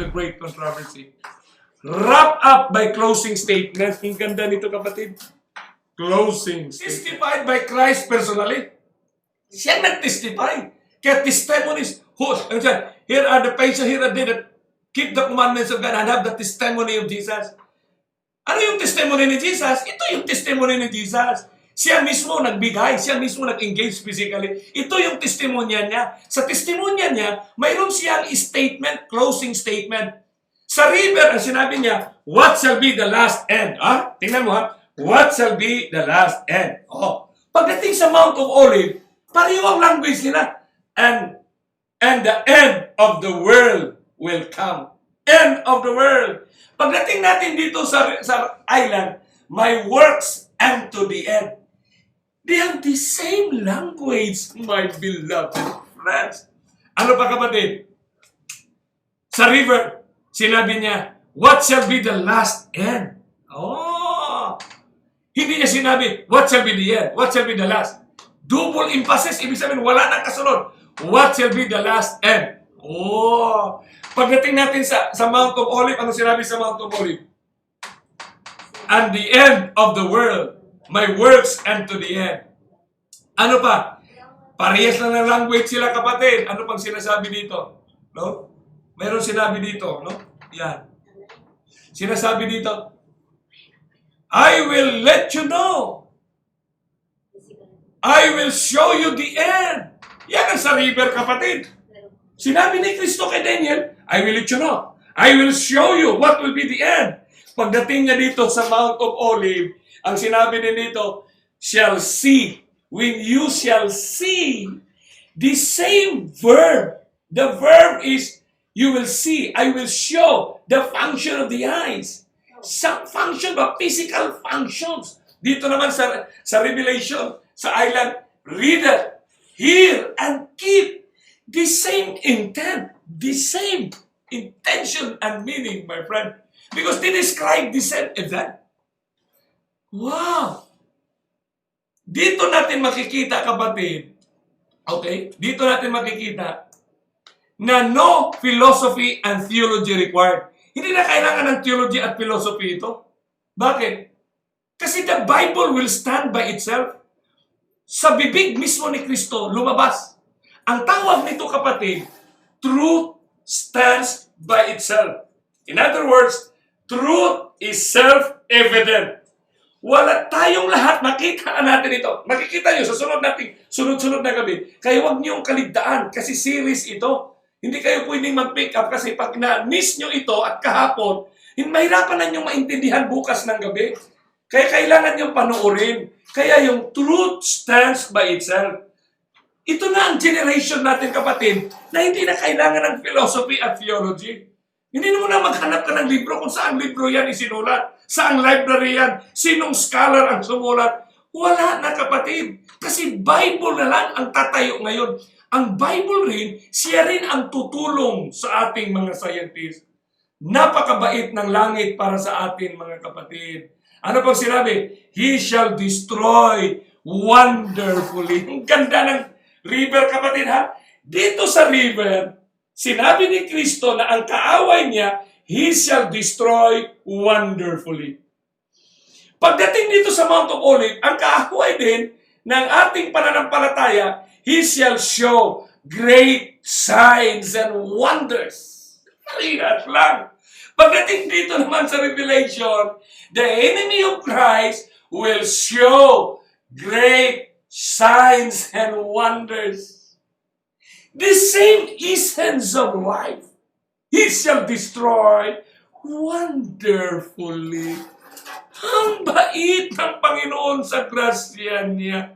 the great controversy. Wrap up by closing statement. Ang ganda nito, kapatid. Closing statement. Testified by Christ personally. Siya nag-testify. Kaya testimonies. Here are the patients, here are they that keep the commandments of God and have the testimony of Jesus. Ano yung testimony ni Jesus? Ito yung testimony ni Jesus. Siya mismo nagbigay, siya mismo nag-engage physically. Ito yung testimonya niya. Sa testimonya niya, mayroon siyang statement, closing statement. Sa river, ang sinabi niya, what shall be the last end? Tingnan mo what shall be the last end? Pagdating sa Mount of Olives, pareho ang language nila. And the end of the world will come. End of the world. Pagdating natin dito sa island, my works and to the end. They have the same language, my beloved friends. Ano pa, kapatid? Sa river, sinabi niya, what shall be the last end? Hindi niya sinabi, what shall be the end? What shall be the last? Double emphasis, ibig sabihin, wala nang kasunod. What shall be the last end? Pagdating natin sa Mount of Olives, ano sinabi sa Mount of Olives? And the end of the world, my works and to the end. Ano pa? Parehas lang ng language sila, kapatid. Ano pang sinasabi dito? No? Meron sinabi dito, no? Yan. Sinasabi dito, I will let you know. I will show you the end. Yan ang sa river, kapatid. Sinabi ni Kristo kay Daniel, I will let you know. I will show you what will be the end. Pagdating niya dito sa Mount of Olives, ang sinabi din dito, shall see. When you shall see, the same verb. The verb is, you will see. I will show the function of the eyes. Some function ba? Physical functions. Dito naman sa Revelation, sa island, reader, hear, and keep. The same intent, the same intention and meaning, my friend. Because they describe the same event. Wow! Dito natin makikita, kapatid, okay? Dito natin makikita na no philosophy and theology required. Hindi na kailangan ng theology at philosophy ito. Bakit? Kasi the Bible will stand by itself. Sa bibig mismo ni Kristo, lumabas. Ang tawag nito, kapatid, truth stands by itself. In other words, truth is self-evident. Wala tayong lahat, makita natin ito. Makikita nyo sa sunod-sunod na gabi. Kaya huwag niyong kaligtaan kasi series ito. Hindi kayo pwedeng mag-pick up kasi pag na-miss nyo ito at kahapon, mahirapan na nyo maintindihan bukas ng gabi. Kaya kailangan nyo panoorin. Kaya yung truth stands by itself. Ito na ang generation natin, kapatid, na hindi na kailangan ng philosophy at theology. Hindi mo na maghanap ka ng libro kung saan libro yan isinulat. Saang library yan? Sinong scholar ang sumulat? Wala na, kapatid. Kasi Bible na lang ang tatayo ngayon. Ang Bible rin, siya rin ang tutulong sa ating mga scientists. Napakabait ng langit para sa atin, mga kapatid. Ano pang sinabi? He shall destroy wonderfully. Ang ganda ng river, kapatid, ha? Dito sa river, sinabi ni Kristo na ang kaaway niya, He shall destroy wonderfully. Pagdating dito sa Mount of Olives, ang kaaway din ng ating pananampalataya, He shall show great signs and wonders. Parehas lang. Pagdating dito naman sa Revelation, the enemy of Christ will show great signs and wonders. The same essence of life. He shall destroy wonderfully. Ang bait ng Panginoon sa grasya niya.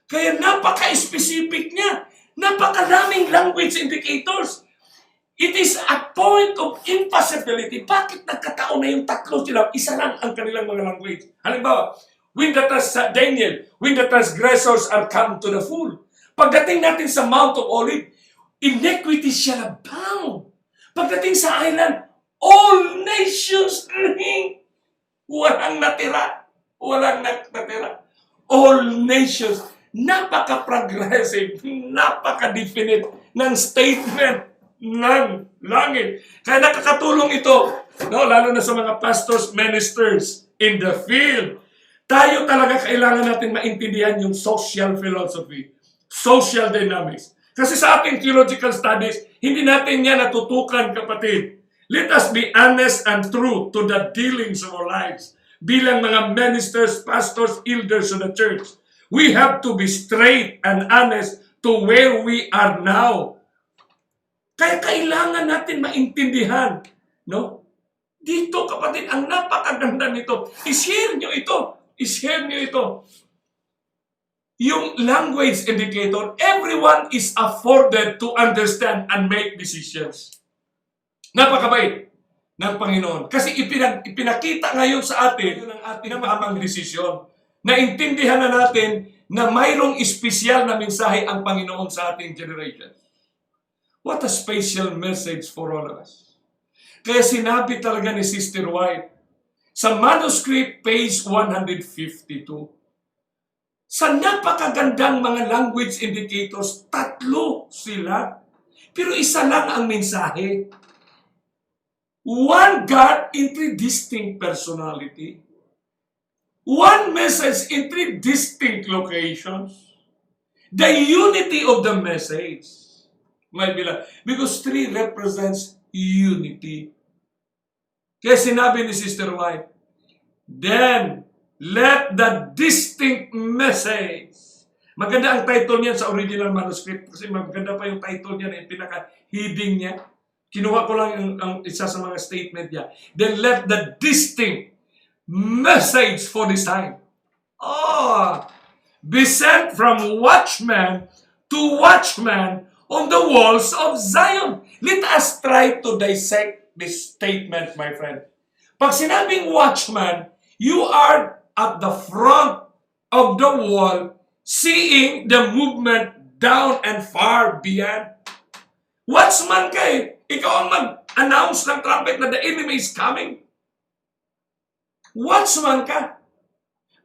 Kaya napaka-specific niya. Napakadaming language indicators. It is a point of impossibility. Bakit nagkataon na yung tatlo sila? Isa lang ang kanilang mga language. Halimbawa, when the transgressors are come to the full. Pagdating natin sa Mount of Olives, iniquity shall abound. Pagdating sa island, all nations ring. Walang natira. Walang natira. All nations. Napaka-progressive, napaka-definite ng statement. ng langit. Kaya nakakatulong ito, no? Lalo na sa mga pastors, ministers in the field. Tayo talaga kailangan natin maintindihan yung social philosophy, social dynamics. Kasi sa ating theological studies, hindi natin yan natutukan, kapatid. Let us be honest and true to the dealings of our lives. Bilang mga ministers, pastors, elders of the church, we have to be straight and honest to where we are now. Kaya kailangan natin maintindihan, no? Dito, kapatid, ang napakaganda nito. I-share nyo ito. I-share nyo ito. Yung language indicator, everyone is afforded to understand and make decisions. Napakabait ng Panginoon. Kasi ipinakita ngayon sa atin yung ating tamang desisyon. Naintindihan na natin na mayroong espesyal na mensahe ang Panginoon sa ating generation. What a special message for all of us. Kaya sinabi talaga ni Sister White, sa manuscript page 152, sa napakagandang mga language indicators, 3 sila. Pero isa lang ang mensahe. One God in 3 distinct personality. One message in 3 distinct locations. The unity of the message. My beloved, because 3 represents unity. Kaya sinabi ni Sister White, then let the distinct message. Maganda ang title niya sa original manuscript kasi maganda pa yung title niya na yung pinaka-heading niya. Kinuha ko lang ang isa sa mga statement niya. Then let the distinct message for this time be sent from watchman to watchman on the walls of Zion. Let us try to dissect this statement, my friend. Pag sinabing watchman, you are at the front of the wall, seeing the movement down and far beyond. Watchman ka eh. Ikaw ang mag-announce ng trumpet na the enemy is coming. Watchman ka.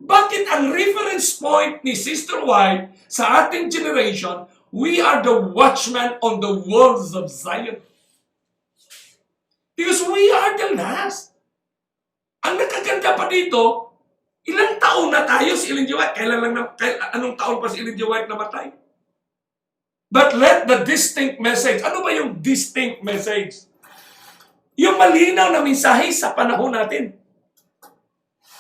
Bakit ang reference point ni Sister White sa ating generation, we are the watchmen on the walls of Zion. Because we are the last. Ang nakaganda pa dito, ilang taon na tayo si Ellen G. White? Anong taon pa si Ellen G. White namatay? But let the distinct message. Ano ba yung distinct message? Yung malinaw na mensahe sa panahon natin.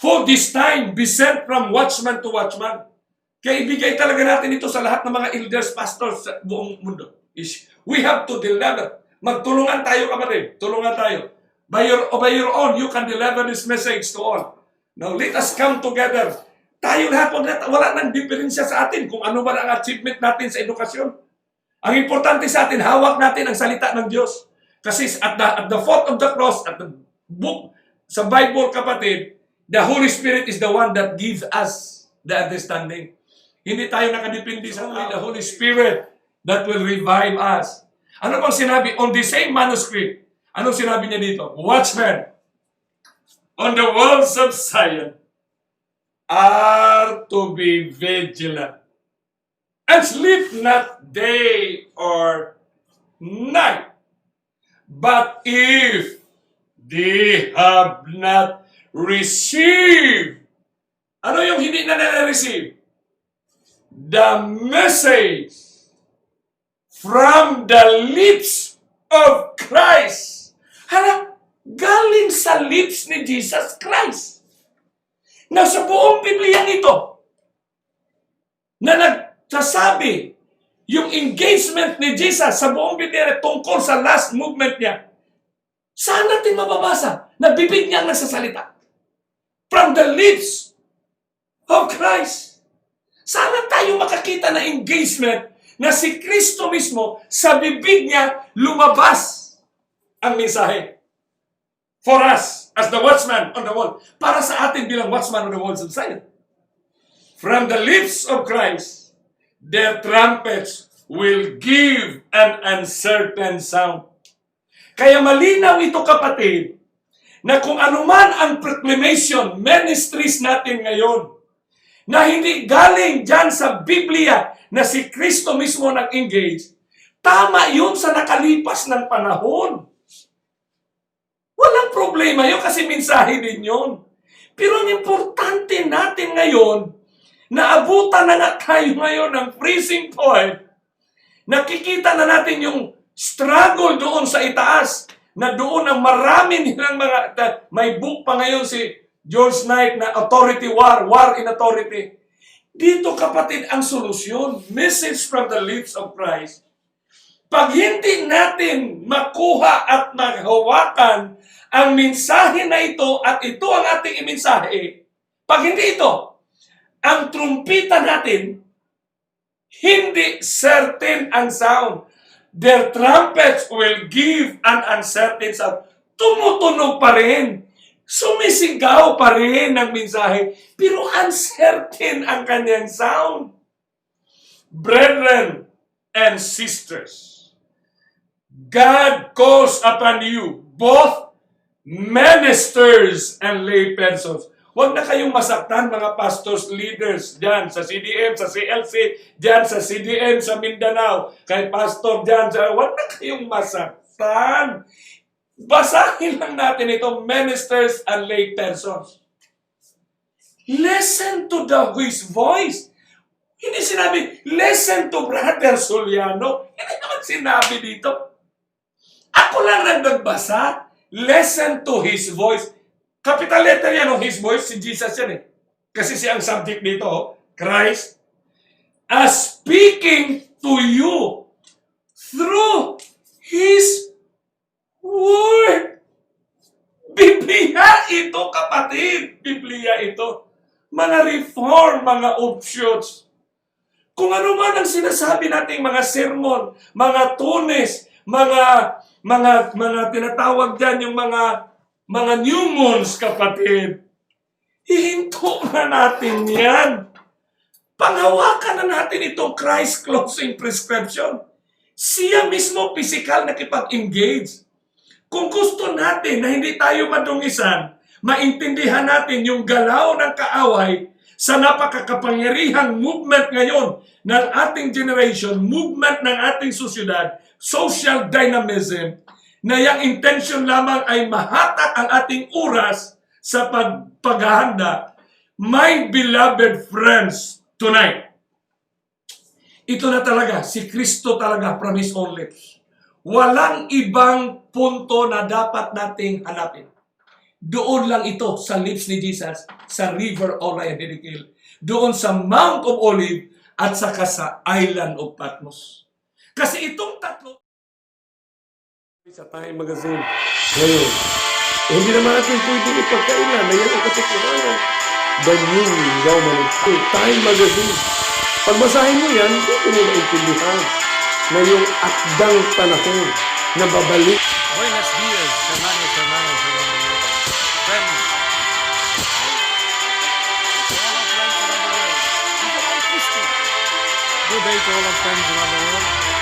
For this time, be sent from watchman to watchman. Kaya ibigay talaga natin ito sa lahat ng mga elders, pastors sa buong mundo. We have to deliver. Magtulungan tayo, kapatid. Tulungan tayo. By your own, you can deliver this message to all. Now, let us come together. Tayo lahat, wala nang diferensya sa atin kung ano ba ang achievement natin sa edukasyon. Ang importante sa atin, hawak natin ang salita ng Diyos. Kasi at the foot of the cross, at the book, sa Bible, kapatid, the Holy Spirit is the one that gives us the understanding. Hindi tayo nakadepende sa the Holy Spirit that will revive us. Ano bang sinabi on the same manuscript? Anong sinabi niya dito? Watchmen on the walls of Zion are to be vigilant and sleep not day or night. But if they have not received, ano yung hindi na nare-receive? The message from the lips of Christ. Hala, galing sa lips ni Jesus Christ. Na sa buong Biblia ito, na nagsasabi, yung engagement ni Jesus sa buong Biblia tungkol sa last movement niya, saan natin mababasa na bibig niya ang nagsasalita? From the lips of Christ. Sana tayo makakita na engagement na si Kristo mismo sa bibig niya lumabas ang mensahe. For us, as the watchman on the wall. Para sa atin bilang watchman on the walls of Zion. From the lips of Christ, their trumpets will give an uncertain sound. Kaya malinaw ito, kapatid, na kung anuman ang proclamation, ministries natin ngayon, na hindi galing dyan sa Biblia na si Kristo mismo nag-engage, Tama yun sa nakalipas ng panahon. Walang problema yun kasi mensahe din yun. Pero ang importante natin ngayon, naabutan na nga tayo ngayon ng freezing point. Nakikita na natin yung struggle doon sa itaas, na doon ang marami nilang mga, may book pa ngayon si George Knight na Authority War, War in Authority. Dito kapatid ang solusyon, message from the lips of Christ. Pag hindi natin makuha at mahawakan ang mensahe na ito at ito ang ating imensahe, pag hindi ito, ang trumpita natin, hindi certain ang sound. Their trumpets will give an uncertain sound. Tumutunog pa rin. Sumisigaw pa rin ang mensahe, pero uncertain ang kanyang sound. Brethren and sisters, God calls upon you, both ministers and lay persons. Huwag na kayong masaktan mga pastors, leaders, dyan sa CDM, sa CLC, dyan sa CDM, sa Mindanao, kay pastor dyan, huwag na kayong masaktan. Basahin lang natin ito, ministers and lay persons. Listen to his voice. Hindi sinabi, listen to Brother Soliano. Hindi naman sinabi dito. Ako lang nagbasa, listen to his voice. Capital letter yan o his voice, si Jesus yan eh. Kasi siya ang subject dito, Christ, as speaking to you through his word. Biblia ito, kapatid. Biblia ito. Mga reform, mga offshoots. Kung ano man ang sinasabi nating mga sermon, mga tunes, mga tinatawag dyan yung mga pneumons, kapatid. Hihinto na natin yan. Panghawakan na natin itong Christ closing prescription. Siya mismo physical nakipag-engage. Kung gusto natin na hindi tayo madungisan, maintindihan natin yung galaw ng kaaway sa napakakapangyarihang movement ngayon ng ating generation, movement ng ating sosyedad, social dynamism, na yung intention lamang ay mahatak ang ating oras sa paghahanda. My beloved friends, tonight, ito na talaga, si Kristo talaga from His own lips. Walang ibang punto na dapat nating hanapin. Doon lang ito sa lips ni Jesus, sa River Orion Hidikil. Doon sa Mount of Olive at saka sa Island of Patmos. Kasi itong tatlo, sa Time Magazine ngayon, hindi naman natin pwedeng ipagkailan na yan ang katotohanan. The New Roman Time Magazine. Pagbasahin mo yan, hindi mo naintindihan na yung akdang panahon na babalik. Buenos días, hermanos, hermanas, hermanos. Friends. To all our friends around the world. Even all Christians. Good day to all our friends around the world.